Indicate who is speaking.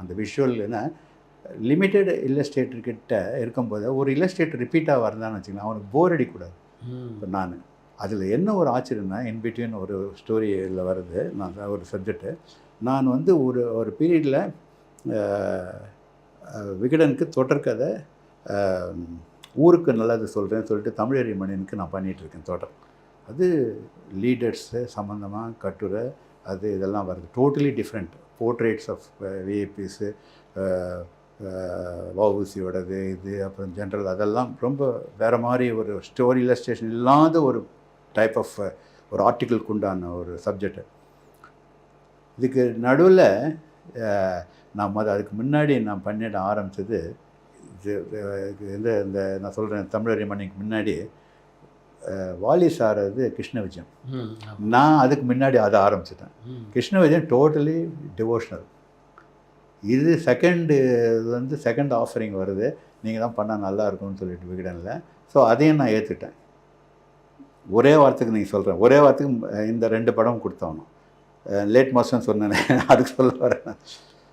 Speaker 1: அந்த விஷுவல். ஏன்னா லிமிட்டெட் இல்லஸ்ட்ரேட்டர்கிட்ட இருக்கும்போது ஒரு இல்லஸ்ட்ரேட்டர் ரிப்பீட்டாக வரதான்னு வச்சுக்கலாம், அவனுக்கு போர் அடிக்கூடாது. இப்போ நான் அதில் என்ன ஒரு ஆச்சரியம்னா, இன்பிட்வீன் ஒரு ஸ்டோரியில் வருது, நான் ஒரு சப்ஜெக்டு. நான் வந்து ஒரு ஒரு பீரியடில் விகடனுக்கு தொடர்கதை ஊருக்கு நல்லது சொல்கிறேன்னு சொல்லிட்டு தமிழறி மணியனுக்கு நான் பண்ணிகிட்ருக்கேன் தொடர். அது லீடர்ஸு சம்மந்தமாக கட்டுரை அது இதெல்லாம் வருது. டோட்டலி டிஃப்ரெண்ட் போர்ட்ரேட்ஸ் ஆஃப் விஐபிஸு, வஉசியோடது இது, அப்புறம் ஜென்ரல், அதெல்லாம் ரொம்ப வேறு மாதிரி ஒரு ஸ்டோரி இல்லஸ்ட்ரேஷன் இல்லாத ஒரு டைப் ஆஃப் ஒரு ஆர்டிக்கிளுக்கு உண்டான ஒரு சப்ஜெக்டு. இதுக்கு நடுவில் நான் அதுக்கு முன்னாடி நான் பண்ணிட ஆரம்பித்தது இது இந்த நான் சொல்கிறேன் தமிழறி மணிக்கு முன்னாடி வாலி சார் அது கிருஷ்ண விஜயம். நான் அதுக்கு முன்னாடி அதை ஆரம்பிச்சிட்டேன். கிருஷ்ண விஜயம் டோட்டலி டிவோஷனல். இது செகண்ட் ஆஃபரிங் வருது, நீங்கள் தான் பண்ணால் நல்லா இருக்கும்னு சொல்லிட்டு விகடனில். ஸோ அதையும் நான் ஏற்றுட்டேன். ஒரே வாரத்துக்கு நீங்கள் சொல்கிறேன், ஒரே வாரத்துக்கு இந்த 2 படம் கொடுத்தாகணும். லேட் மாதம் சொன்னேன், அதுக்கு சொல்ல வரேன்.